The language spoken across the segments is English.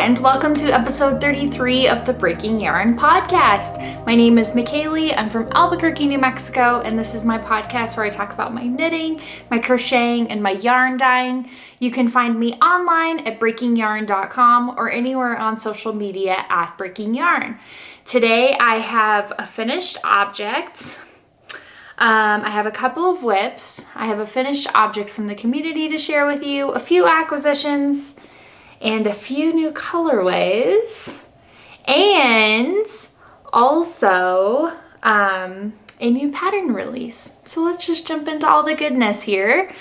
and welcome to episode 33 of the Breaking Yarn podcast. My name is Mikaylee. I'm from Albuquerque, New Mexico, and this is my podcast where I talk about my knitting, my crocheting, and my yarn dyeing. You can find me online at breakingyarn.com or anywhere on social media at Breaking Yarn. Today I have a finished object. I have a couple of whips. I have a finished object from the community to share with you, a few acquisitions, and a few new colorways, and also a new pattern release. So let's just jump into all the goodness here.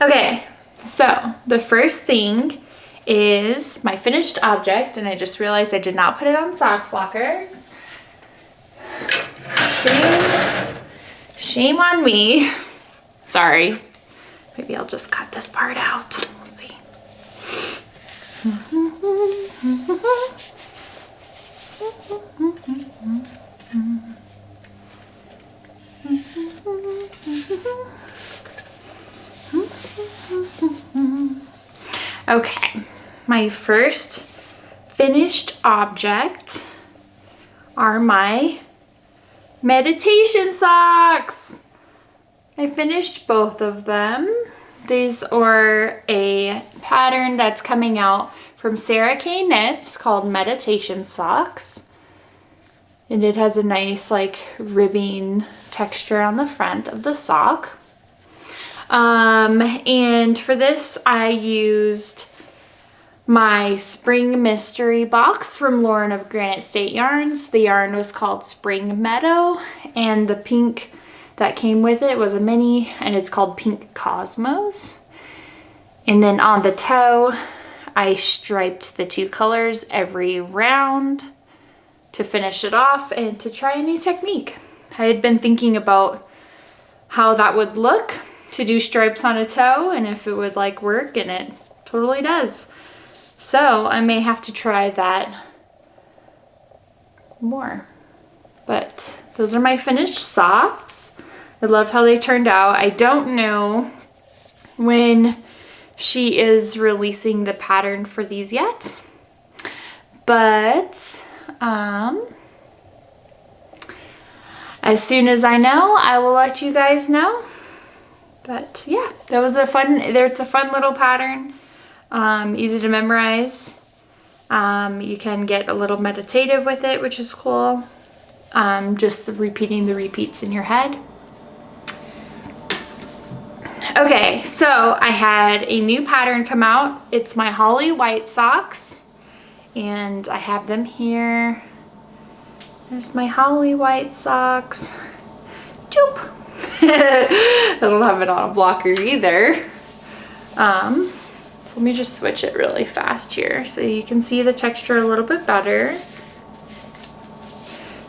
Okay, so the first thing is my finished object, and I just realized I did not put it on sock flockers. Shame on me. Sorry. Maybe I'll just cut this part out. We'll see. Okay, my first finished object are my meditation socks. I finished both of them. These are a pattern that's coming out from Sarah K Knits called Meditation Socks. And it has a nice like ribbing texture on the front of the sock. And for this I used my Spring Mystery box from Lauren of Granite State Yarns. The yarn was called Spring Meadow, and the pink that came with it was a mini, and it's called Pink Cosmos. And then on the toe, I striped the two colors every round to finish it off and to try a new technique. I had been thinking about how that would look to do stripes on a toe and if it would like work, and it totally does. So I may have to try that more. But those are my finished socks. I love how they turned out. I don't know when she is releasing the pattern for these yet, but as soon as I know, I will let you guys know. But yeah, that was it's a fun little pattern, easy to memorize. You can get a little meditative with it, which is cool. Just repeating the repeats in your head. Okay, so I had a new pattern come out. It's my Holly White socks, and I have them here. There's my Holly White socks. Choop! I don't have it on a blocker either. So let me just switch it really fast here so you can see the texture a little bit better.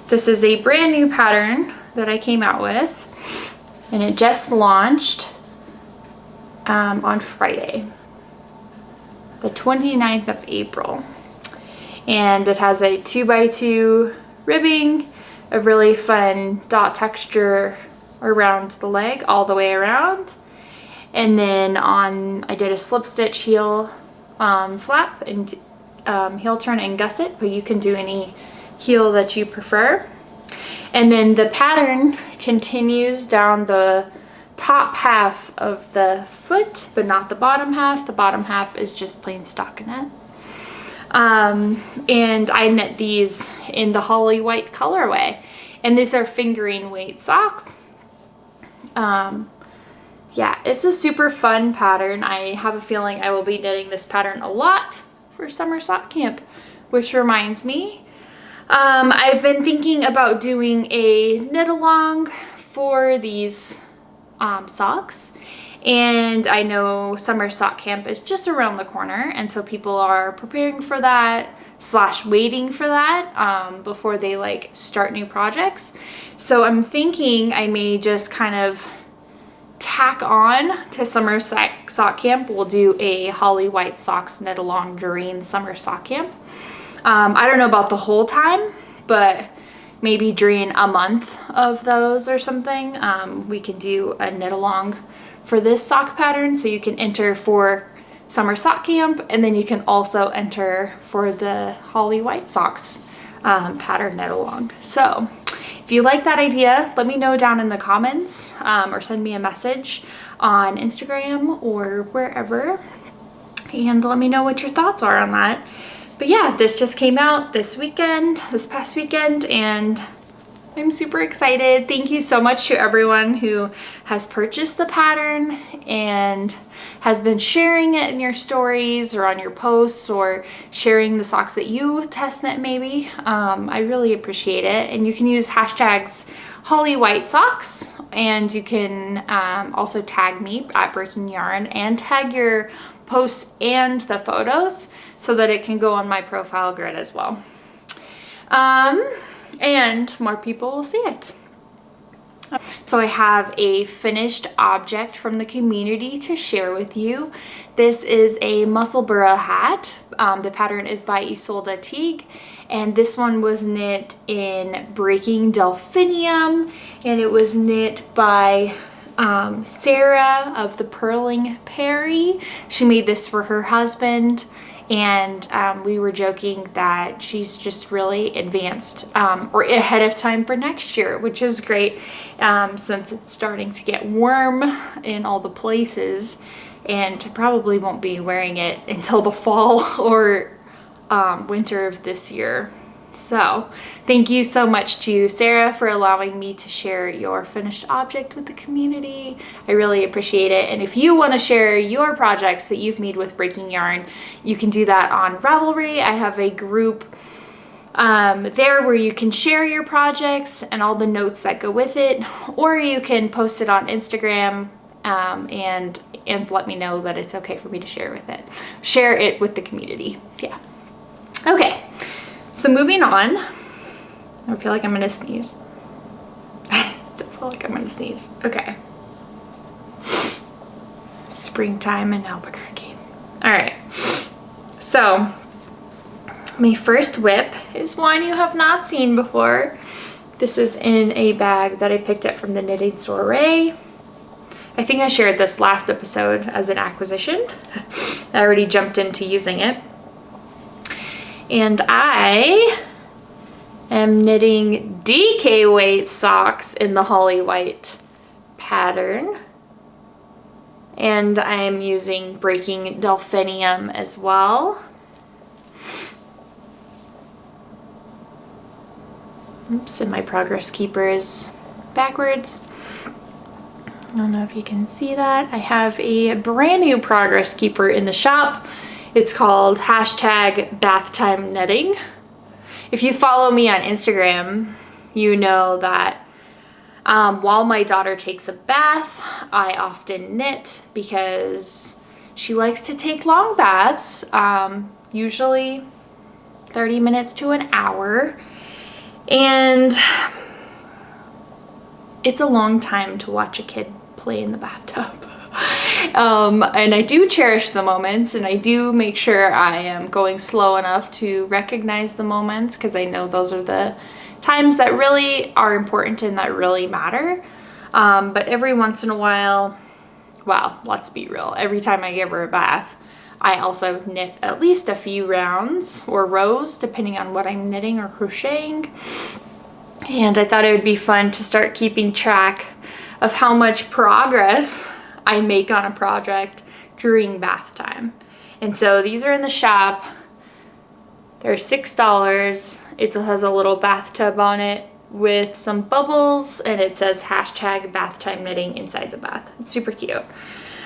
This is a brand new pattern that I came out with, and it just launched on Friday, the 29th of April. And it has a 2x2 ribbing, a really fun dot texture around the leg all the way around. And then I did a slip stitch heel flap and heel turn and gusset, but you can do any heel that you prefer. And then the pattern continues down the top half of the foot, but not the bottom half. The bottom half is just plain stockinette. And I knit these in the Holly White colorway, and these are fingering weight socks. Yeah, it's a super fun pattern. I have a feeling I will be knitting this pattern a lot for summer sock camp, which reminds me, I've been thinking about doing a knit along for these socks, and I know summer sock camp is just around the corner, and so people are preparing for that / waiting for that before they like start new projects. So I'm thinking I may just kind of tack on to summer sock camp. We'll do a Holly White socks knit along during summer sock camp. I don't know about the whole time, but maybe during a month of those or something, we can do a knit along for this sock pattern. So you can enter for summer sock camp, and then you can also enter for the Holly White Socks pattern knit along. So if you like that idea, let me know down in the comments, or send me a message on Instagram or wherever, and let me know what your thoughts are on that. But yeah, this just came out this past weekend, and I'm super excited. Thank you so much to everyone who has purchased the pattern and has been sharing it in your stories or on your posts, or sharing the socks that you test knit maybe. I really appreciate it. And you can use hashtags Holly White Socks, and you can also tag me at Breaking Yarn and tag your posts and the photos so that it can go on my profile grid as well. And more people will see it. So I have a finished object from the community to share with you. This is a Musselburgh hat. The pattern is by Ysolda Teague, and this one was knit in Breaking Delphinium, and it was knit by Sarah of the Purling Perry. She made this for her husband, and we were joking that she's just really advanced or ahead of time for next year, which is great, since it's starting to get warm in all the places, and probably won't be wearing it until the fall or winter of this year. So thank you so much to Sarah for allowing me to share your finished object with the community. I really appreciate it. And if you want to share your projects that you've made with Breaking Yarn, you can do that on Ravelry. I have a group there where you can share your projects and all the notes that go with it, or you can post it on Instagram and let me know that it's okay for me to share it with the community. Yeah. Okay. So moving on, I feel like I'm gonna sneeze. I still feel like I'm gonna sneeze. Okay. Springtime in Albuquerque. All right. So my first whip is one you have not seen before. This is in a bag that I picked up from the Knitting Soiree. I think I shared this last episode as an acquisition. I already jumped into using it. And I am knitting DK weight socks in the Holly White pattern. And I'm using Breaking Delphinium as well. Oops, and my progress keeper is backwards. I don't know if you can see that. I have a brand new progress keeper in the shop. It's called #BathTime Knitting. If you follow me on Instagram, you know that while my daughter takes a bath, I often knit because she likes to take long baths, usually 30 minutes to an hour. And it's a long time to watch a kid play in the bathtub. And I do cherish the moments, and I do make sure I am going slow enough to recognize the moments, because I know those are the times that really are important and that really matter. But every once in a while, well, let's be real, every time I give her a bath, I also knit at least a few rounds or rows, depending on what I'm knitting or crocheting. And I thought it would be fun to start keeping track of how much progress I make on a project during bath time. And so these are in the shop. They're $6. It has a little bathtub on it with some bubbles, and it says #BathTime Knitting inside the bath. It's super cute.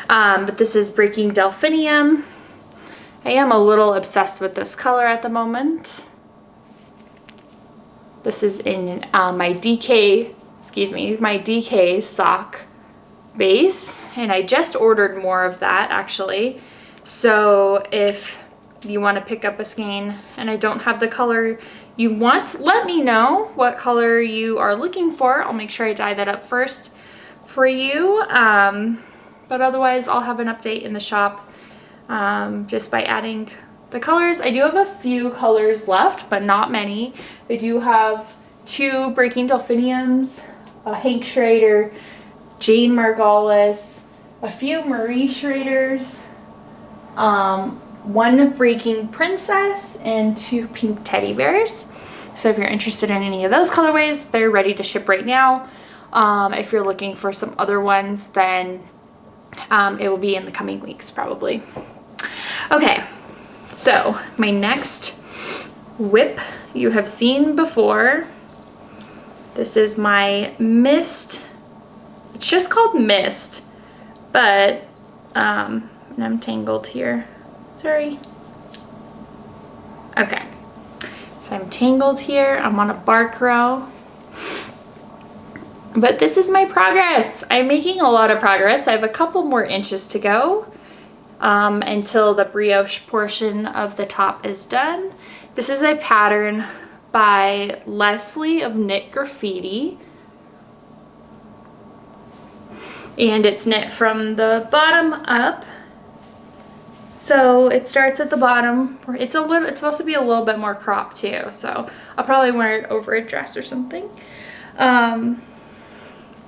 But this is Breaking Delphinium. I am a little obsessed with this color at the moment. This is in my DK sock base, and I just ordered more of that actually. So if you want to pick up a skein and I don't have the color you want, let me know what color you are looking for. I'll make sure I dye that up first for you. But otherwise I'll have an update in the shop just by adding the colors. I do have a few colors left, but not many. I do have 2 Breaking Delphiniums, a Hank Schrader, Jane Margolis, a few Marie Schraders, one Breaking Princess and 2 pink teddy bears. So if you're interested in any of those colorways, they're ready to ship right now. If you're looking for some other ones, then it will be in the coming weeks probably. Okay, so my next whip you have seen before. This is my Mist. It's just called Mist, but and I'm tangled here. Sorry. Okay, so I'm tangled here. I'm on a bark row. But this is my progress. I'm making a lot of progress. I have a couple more inches to go until the brioche portion of the top is done. This is a pattern by Lesley of Knit Graffiti. And it's knit from the bottom up. So it starts at the bottom. It's supposed to be a little bit more cropped too. So I'll probably wear it over a dress or something.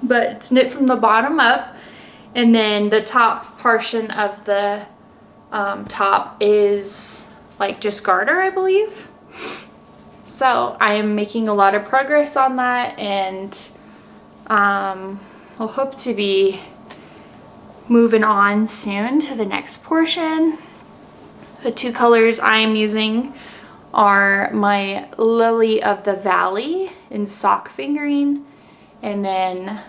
But it's knit from the bottom up, and then the top portion of the top is like just garter, I believe. So I am making a lot of progress on that, and we'll hope to be moving on soon to the next portion. The 2 colors I am using are my Lily of the Valley in sock fingering, and then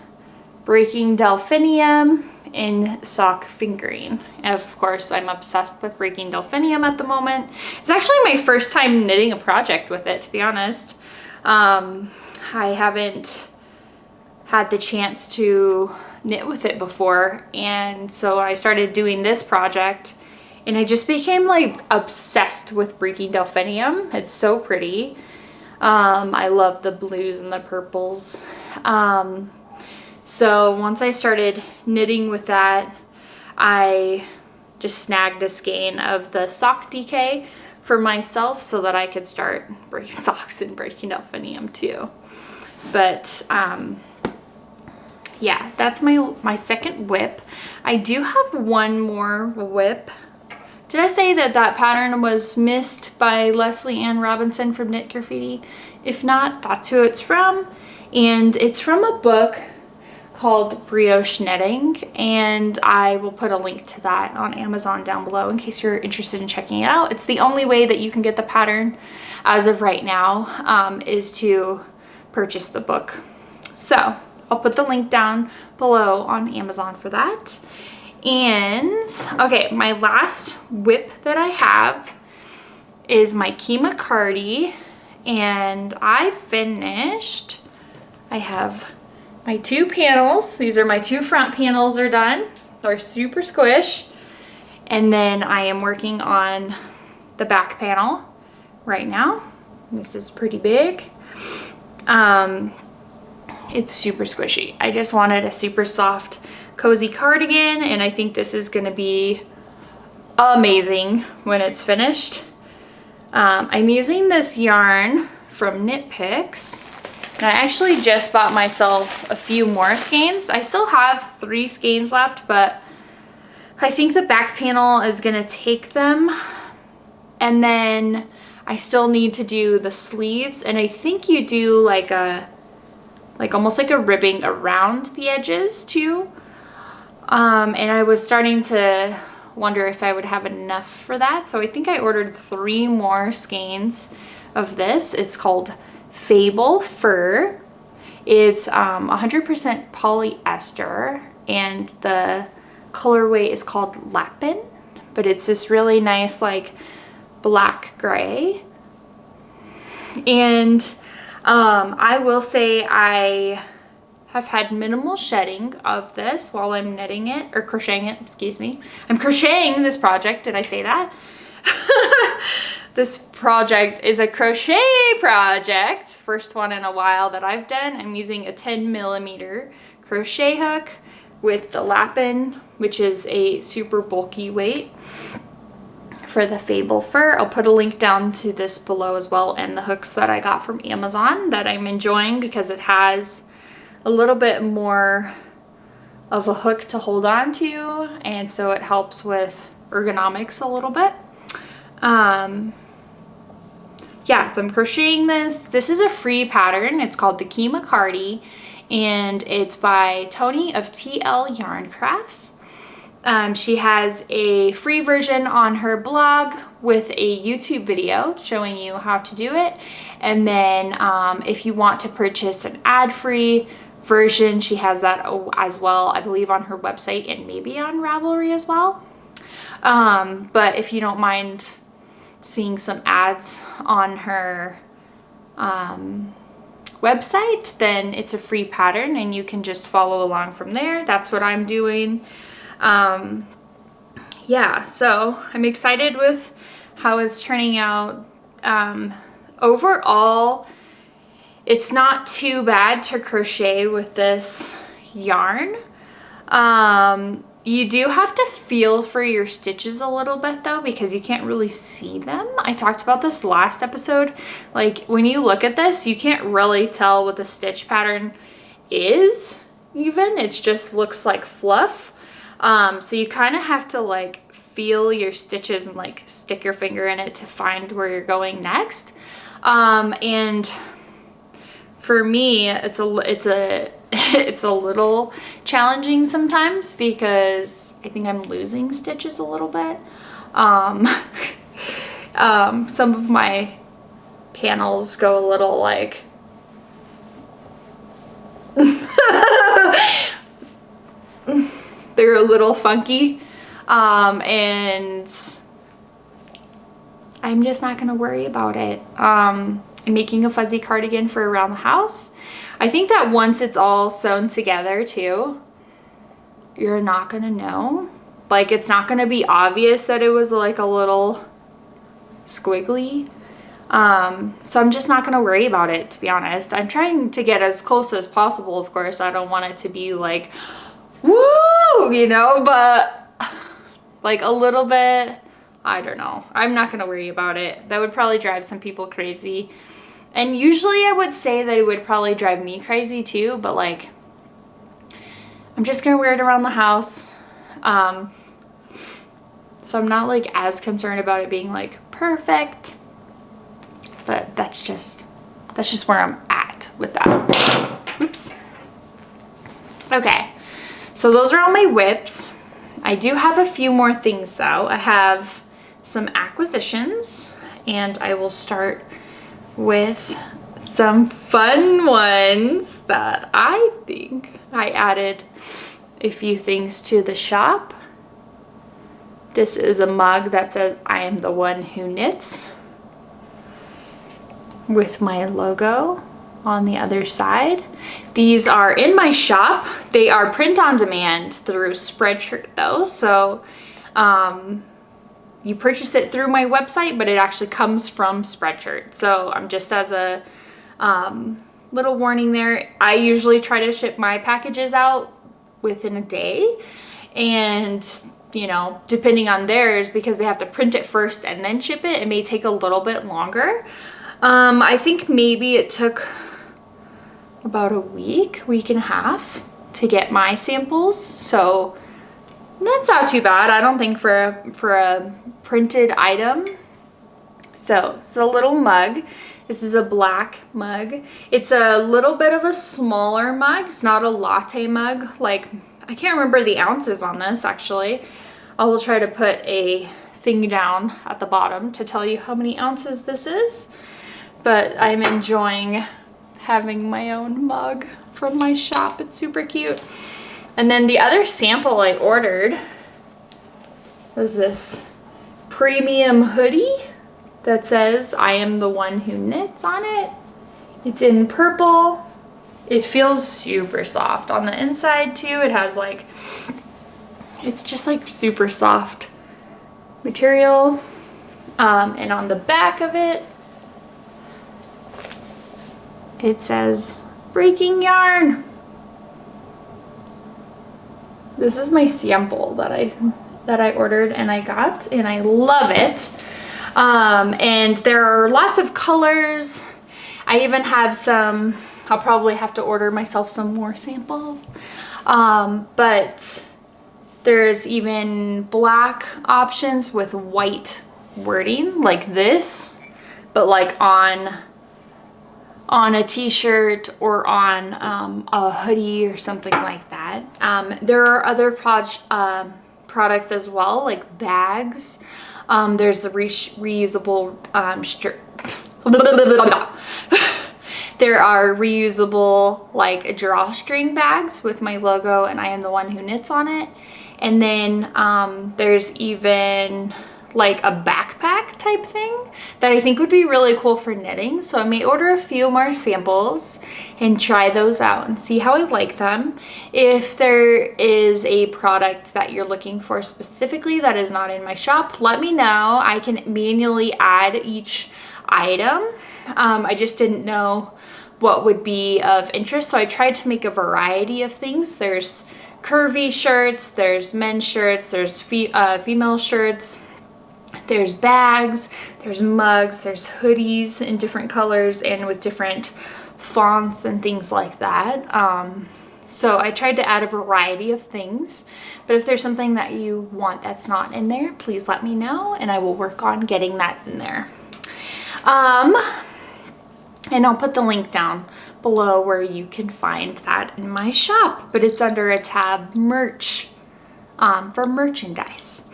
Breaking Delphinium in sock fingering. Of course, I'm obsessed with Breaking Delphinium at the moment. It's actually my first time knitting a project with it, to be honest. I haven't had the chance to knit with it before, and so I started doing this project, and I just became like obsessed with Breaking Delphinium. It's so pretty. I love the blues and the purples. So once I started knitting with that, I just snagged a skein of the sock DK for myself so that I could start breaking socks and Breaking Delphinium too. But yeah, that's my second whip. I do have one more whip. Did I say that that pattern was Mist by Lesley Ann Robinson from Knit Graffiti? If not, that's who it's from. And it's from a book called Brioche Knitting, and I will put a link to that on Amazon down below in case you're interested in checking it out. It's the only way that you can get the pattern as of right now, is to purchase the book. So I'll put the link down below on Amazon for that. And okay, my last whip that I have is my Kima Cardi, and I finished. I have my 2 panels. These are my 2 front panels are done. They're super squish. And then I am working on the back panel right now. This is pretty big. It's super squishy. I just wanted a super soft, cozy cardigan, and I think this is gonna be amazing when it's finished. I'm using this yarn from Knit Picks. And I actually just bought myself a few more skeins. I still have 3 skeins left, but I think the back panel is gonna take them. And then I still need to do the sleeves, and I think you do like almost like a ribbing around the edges too. And I was starting to wonder if I would have enough for that. So I think I ordered 3 more skeins of this. It's called Fable Fur. It's 100% polyester, and the colorway is called Lapin, but it's this really nice like black gray. And I will say I have had minimal shedding of this while I'm knitting it, or crocheting it, excuse me. I'm crocheting this project, did I say that? This project is a crochet project, first one in a while that I've done. I'm using a 10mm crochet hook with the Lapin, which is a super bulky weight for the Fable Fur. I'll put a link down to this below as well, and the hooks that I got from Amazon that I'm enjoying because it has a little bit more of a hook to hold on to, and so it helps with ergonomics a little bit. Yeah, so I'm crocheting this. This is a free pattern. It's called the Kima Cardi, and it's by Toni of TL Yarn Crafts. She has a free version on her blog with a YouTube video showing you how to do it. And then if you want to purchase an ad-free version, she has that as well, I believe, on her website and maybe on Ravelry as well. But if you don't mind seeing some ads on her website, then it's a free pattern and you can just follow along from there. That's what I'm doing. Yeah, so I'm excited with how it's turning out. Overall, it's not too bad to crochet with this yarn. You do have to feel for your stitches a little bit though, because you can't really see them. I talked about this last episode. Like when you look at this, you can't really tell what the stitch pattern is even. It just looks like fluff. So you kind of have to like feel your stitches and like stick your finger in it to find where you're going next. And for me, it's a little challenging sometimes because I think I'm losing stitches a little bit. Some of my panels go a little like they're a little funky, and I'm just not gonna worry about it. I'm making a fuzzy cardigan for around the house. I think that once it's all sewn together too, you're not gonna know. Like it's not gonna be obvious that it was like a little squiggly. So I'm just not gonna worry about it, to be honest. I'm trying to get as close as possible, of course. I don't want it to be like, woo, you know, but like a little bit, I don't know. I'm not gonna worry about it. That would probably drive some people crazy. And usually I would say that it would probably drive me crazy too, but like, I'm just gonna wear it around the house. So I'm not like as concerned about it being like perfect, but that's just where I'm at with that. Oops. Okay, so those are all my whips. I do have a few more things though. I have some acquisitions, and I will start with some fun ones that I think I added a few things to the shop. This is a mug that says I am the one who knits with my logo on the other side. These are in my shop. They are print on demand through Sweatshirt though, so you purchase it through my website, but it actually comes from Sweatshirt. So I'm just as a little warning there, I usually try to ship my packages out within a day, and you know, depending on theirs, because they have to print it first and then ship it, it may take a little bit longer. I think maybe it took about a week and a half to get my samples, so that's not too bad, I don't think, for a printed item. So it's a little mug. This is a black mug. It's a little bit of a smaller mug. It's not a latte mug. Like, I can't remember the ounces on this actually. I will try to put a thing down at the bottom to tell you how many ounces this is. But I'm enjoying having my own mug from my shop. It's super cute. And then the other sample I ordered was this premium hoodie that says I am the one who knits on it. It's in purple. It feels super soft on the inside too. It has like, it's just like super soft material. And on the back of it, it says breaking yarn. This is my sample that I ordered and I got, and I love it. And there are lots of colors. I even have some, I'll probably have to order myself some more samples. But There's even black options with white wording like this, but like on a t-shirt or on a hoodie or something like that. There are other products as well, like bags. There's the reusable there are reusable like drawstring bags with my logo and I am the one who knits on it. And then there's even like a backpack type thing that I think would be really cool for knitting. So I may order a few more samples and try those out and see how I like them. If there is a product that you're looking for specifically that is not in my shop, let me know. I can manually add each item. I just didn't know what would be of interest, so I tried to make a variety of things. There's curvy shirts, there's men's shirts, there's female shirts, there's bags, there's mugs, there's hoodies in different colors and with different fonts and things like that. So I tried to add a variety of things, but if there's something that you want that's not in there, please let me know and I will work on getting that in there. And I'll put the link down below where you can find that in my shop, but it's under a tab merch for merchandise.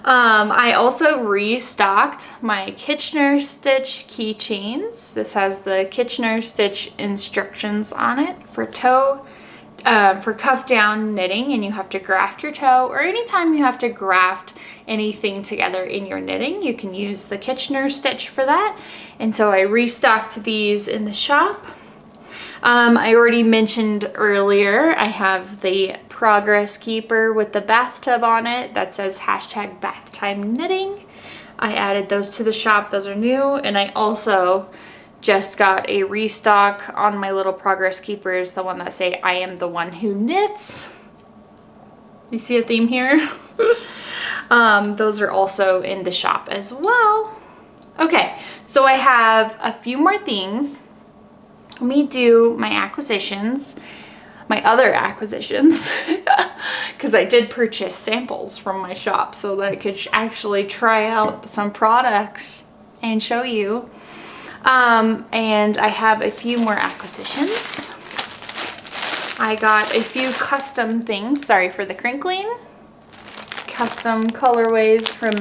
I also restocked my Kitchener Stitch keychains. This has the Kitchener Stitch instructions on it for for cuff down knitting, and you have to graft your toe, or anytime you have to graft anything together in your knitting, you can use the Kitchener Stitch for that. And so I restocked these in the shop. I already mentioned earlier, I have the Progress Keeper with the bathtub on it that says #bathtime_knitting. I added those to the shop. Those are new. And I also just got a restock on my little Progress Keepers, the one that say I am the one who knits. You see a theme here? Those are also in the shop as well. Okay, so I have a few more things. Let me do my acquisitions, my other acquisitions, because I did purchase samples from my shop so that I could actually try out some products and show you. And I have a few more acquisitions. I got a few custom things, sorry for the crinkling, custom colorways from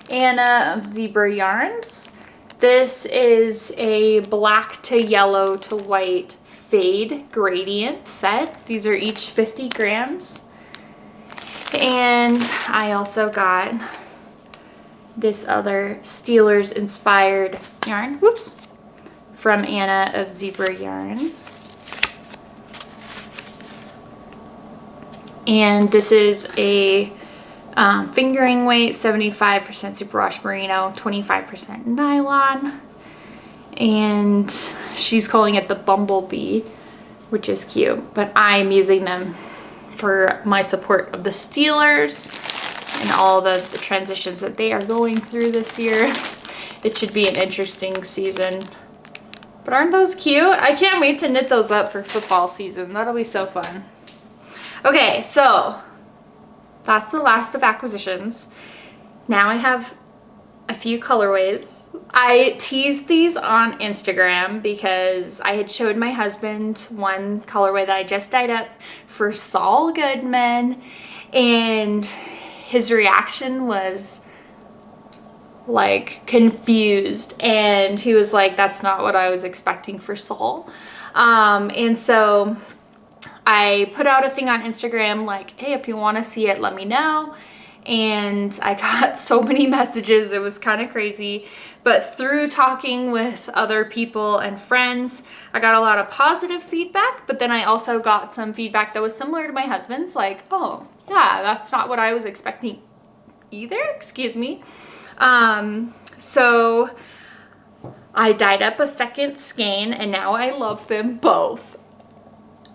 Anna of Zebra Yarns. This is a black to yellow to white fade gradient set. These are each 50 grams. And I also got this other Steelers inspired yarn, whoops, from Anna of Zebra Yarns. And this is a fingering weight, 75% superwash merino, 25% nylon. And she's calling it the Bumblebee, which is cute. But I'm using them for my support of the Steelers and all the transitions that they are going through this year. It should be an interesting season. But aren't those cute? I can't wait to knit those up for football season. That'll be so fun. Okay, so that's the last of acquisitions. Now I have a few colorways. I teased these on Instagram because I had showed my husband one colorway that I just dyed up for Saul Goodman, and his reaction was like confused, and he was like, that's not what I was expecting for Saul. And so I put out a thing on Instagram like, hey, if you want to see it, let me know. And I got so many messages, it was kind of crazy. But through talking with other people and friends, I got a lot of positive feedback, but then I also got some feedback that was similar to my husband's, like, oh yeah, that's not what I was expecting either, excuse me. So I dyed up a second skein and now I love them both.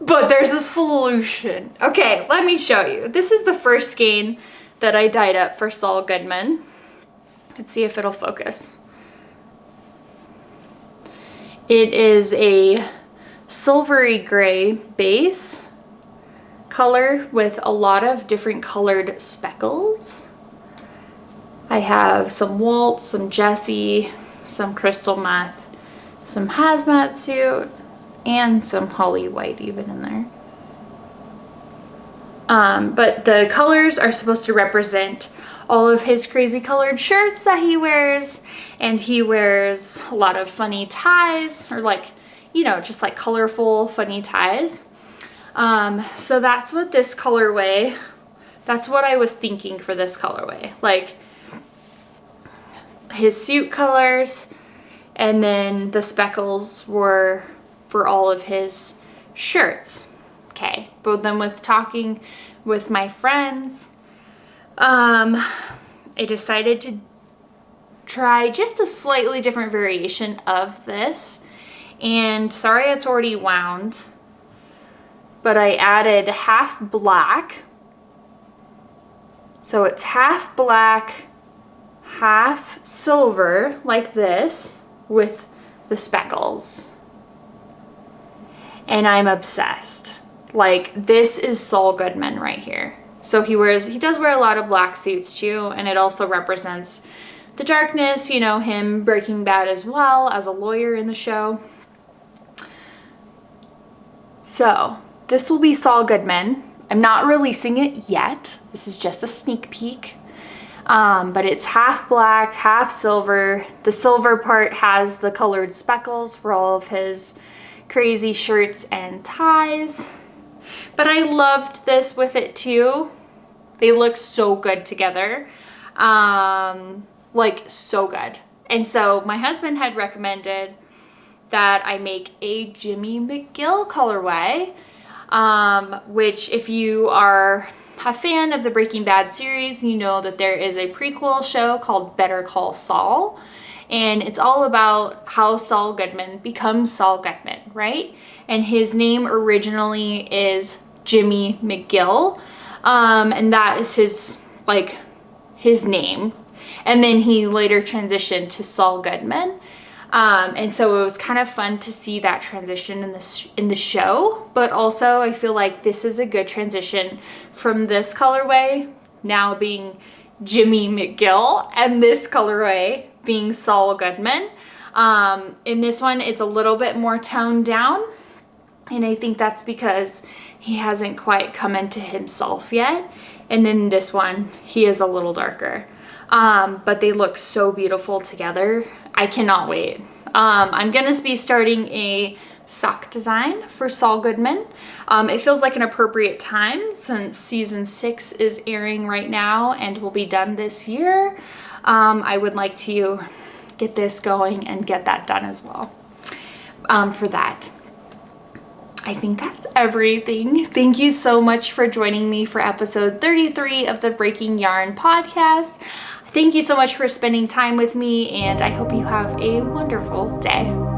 But there's a solution. Okay, let me show you. This is the first skein that I dyed up for Saul Goodman. Let's see if it'll focus. It is a silvery gray base, color with a lot of different colored speckles. I have some Waltz, some Jessie, some Crystal Meth, some Hazmat Suit, and some Holly White even in there. But the colors are supposed to represent all of his crazy colored shirts that he wears, and he wears a lot of funny ties, or like, you know, just like colorful funny ties. So that's what this colorway, that's what I was thinking for this colorway. Like his suit colors, and then the speckles were for all of his shirts. Okay, but then with talking with my friends, I decided to try just a slightly different variation of this. And sorry it's already wound, but I added half black. So it's half black, half silver, like this, with the speckles. And I'm obsessed. Like, this is Saul Goodman right here. So he does wear a lot of black suits too, and it also represents the darkness, you know, him Breaking Bad as well as a lawyer in the show. So this will be Saul Goodman. I'm not releasing it yet. This is just a sneak peek. But it's half black, half silver. The silver part has the colored speckles for all of his crazy shirts and ties. But I loved this with it too. They look so good together. Like so good. And so my husband had recommended that I make a Jimmy McGill colorway, which if you are a fan of the Breaking Bad series, you know that there is a prequel show called Better Call Saul. And it's all about how Saul Goodman becomes Saul Goodman, right? And his name originally is Jimmy McGill. And that is his name. And then he later transitioned to Saul Goodman. And so it was kind of fun to see that transition in the show. But also I feel like this is a good transition from this colorway now being Jimmy McGill and this colorway being Saul Goodman. In this one, it's a little bit more toned down. And I think that's because he hasn't quite come into himself yet. And then this one, he is a little darker. But they look so beautiful together. I cannot wait. I'm going to be starting a sock design for Saul Goodman. It feels like an appropriate time since season 6 is airing right now and will be done this year. I would like to get this going and get that done as well. For that, I think that's everything. Thank you so much for joining me for episode 33 of the Breaking Yarn podcast. Thank you so much for spending time with me, and I hope you have a wonderful day.